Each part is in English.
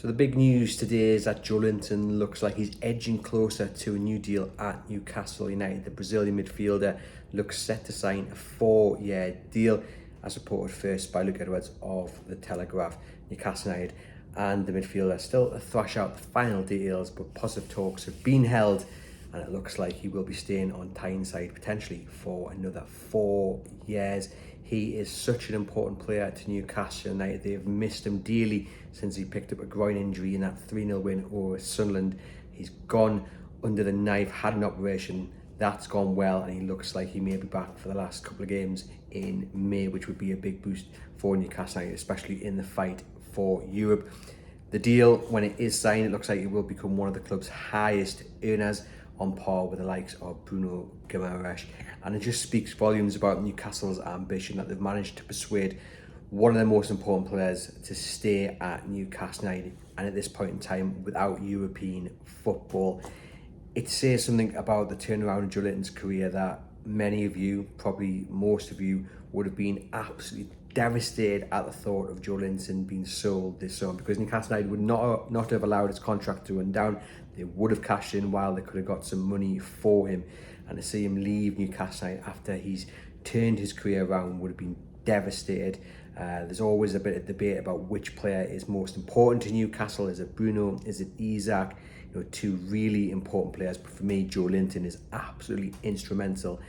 So the big news today is that Joelinton looks like he's edging closer to a new deal at Newcastle United. The Brazilian midfielder looks set to sign a 4-year deal, as reported first by Luke Edwards of The Telegraph. Newcastle United and the midfielder still to thrash out the final details, but positive talks have been held and it looks like he will be staying on Tyneside potentially for another 4 years. He is such an important player to Newcastle United. They have missed him dearly since he picked up a groin injury in that 3-0 win over Sunderland. He's gone under the knife, had an operation, that's gone well, and he looks like he may be back for the last couple of games in May, which would be a big boost for Newcastle United, especially in the fight for Europe. The deal, when it is signed, it looks like it will become one of the club's highest earners, on par with the likes of Bruno Guimaraes, and it just speaks volumes about Newcastle's ambition that they've managed to persuade one of their most important players to stay at Newcastle United, and at this point in time without European football. It says something about the turnaround in Joelinton's career that many of you, probably most of you, would have been absolutely devastated at the thought of Joelinton being sold this summer, because Newcastle United would not have allowed his contract to run down. They would have cashed in while they could have got some money for him, and to see him leave Newcastle United after he's turned his career around would have been devastated. There's always a bit of debate about which player is most important to Newcastle. Is it Bruno? Is it Isak? Two really important players, but for me, Joelinton is absolutely instrumental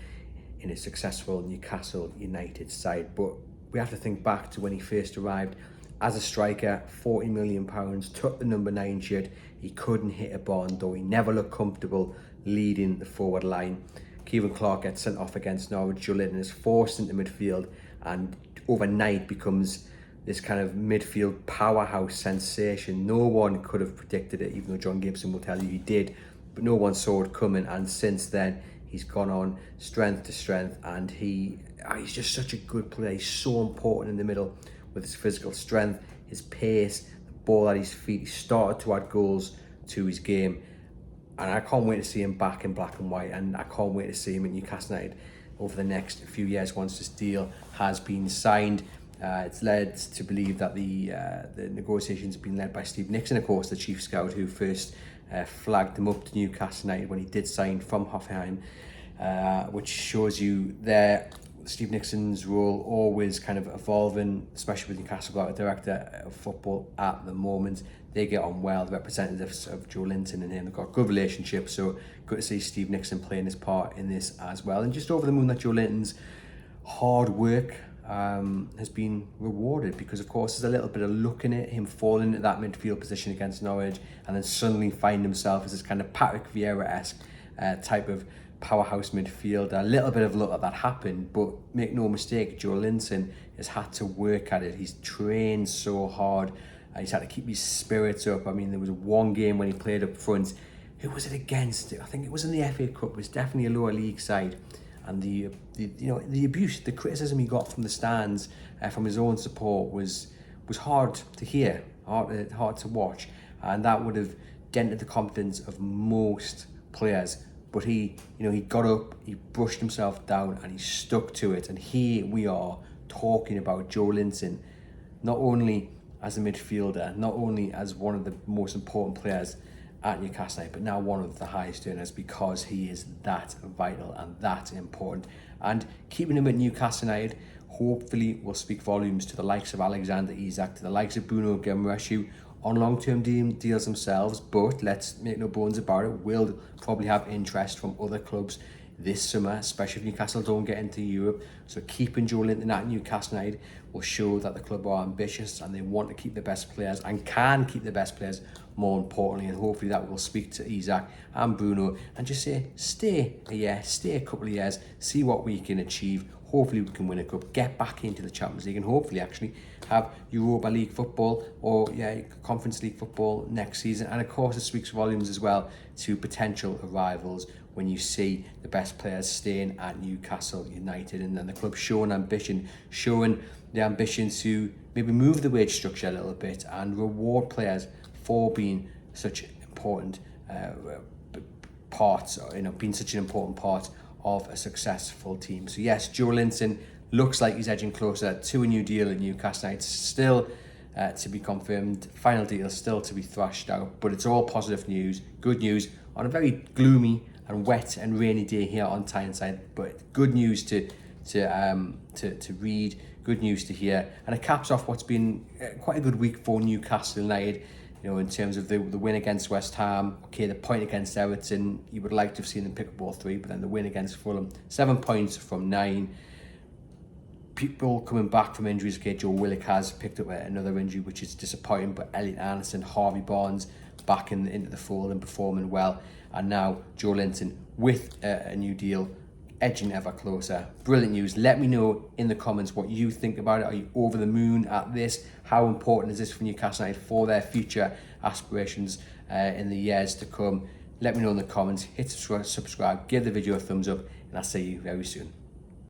in a successful Newcastle United side. But we have to think back to when he first arrived as a striker, £40 million, took the number 9 shirt. He couldn't hit a ball, though he never looked comfortable leading the forward line. Kieran Clark gets sent off against Norwich. Joelinton is forced into midfield and overnight becomes this kind of midfield powerhouse sensation. No one could have predicted it, even though John Gibson will tell you he did, but no one saw it coming, and since then he's gone on strength to strength, and he's just such a good player. He's so important in the middle with his physical strength, his pace, the ball at his feet. He started to add goals to his game, and I can't wait to see him back in black and white, and I can't wait to see him at Newcastle United over the next few years once this deal has been signed. It's led to believe that the negotiations have been led by Steve Nixon, of course, the chief scout who first flagged him up to Newcastle United when he did sign from Hoffenheim, which shows you there Steve Nixon's role always kind of evolving, especially with Newcastle without a director of football at the moment. They get on well, the representatives of Joelinton and him have got a good relationship, so good to see Steve Nixon playing his part in this as well. And just over the moon that Joelinton's hard work has been rewarded, because of course there's a little bit of luck in it, him falling into that midfield position against Norwich and then suddenly find himself as this kind of Patrick Vieira-esque type of powerhouse midfielder. A little bit of luck that happened, but make no mistake, Joelinton has had to work at it. He's trained so hard, he's had to keep his spirits up. I mean, there was one game when he played up front. Who was it against? I think it was in the FA Cup. It was definitely a lower league side, and the abuse, the criticism he got from the stands, from his own support was hard to hear, hard to watch, and that would have dented the confidence of most players. But he got up, he brushed himself down, and he stuck to it. And here we are talking about Joelinton, not only as a midfielder, not only as one of the most important players at Newcastle United, but now one of the highest earners, because he is that vital and that important. And keeping him at Newcastle United hopefully will speak volumes to the likes of Alexander Isak, to the likes of Bruno Guimaraes, on long-term deals themselves, but let's make no bones about it, will probably have interest from other clubs this summer, especially if Newcastle don't get into Europe. So keeping Joelinton at Newcastle United will show that the club are ambitious and they want to keep the best players and can keep the best players, more importantly, and hopefully that will speak to Isak and Bruno and just say, stay a year, stay a couple of years, see what we can achieve. Hopefully we can win a cup, get back into the Champions League, and hopefully actually have Europa League football or Conference League football next season. And of course it speaks volumes as well to potential arrivals when you see the best players staying at Newcastle United, and then the club showing the ambition to maybe move the wage structure a little bit and reward players for being such important parts, being such an important part of a successful team. So yes, Joelinton looks like he's edging closer to a new deal at Newcastle United. Still to be confirmed. Final details still to be thrashed out, but it's all positive news, good news on a very gloomy and wet and rainy day here on Tyneside. But good news to read, good news to hear, and it caps off what's been quite a good week for Newcastle United. You know, in terms of the win against West Ham, okay, the point against Everton, you would like to have seen them pick up all 3, but then the win against Fulham, 7 points from 9. People coming back from injuries, okay, Joe Willock has picked up another injury, which is disappointing, but Elliot Anderson, Harvey Barnes back into the fold and performing well, and now Joelinton with a new deal, edging ever closer. Brilliant news. Let me know in the comments what you think about it. Are you over the moon at this? How important is this for Newcastle United for their future aspirations in the years to come? Let me know in the comments. Hit subscribe, give the video a thumbs up, and I'll see you very soon.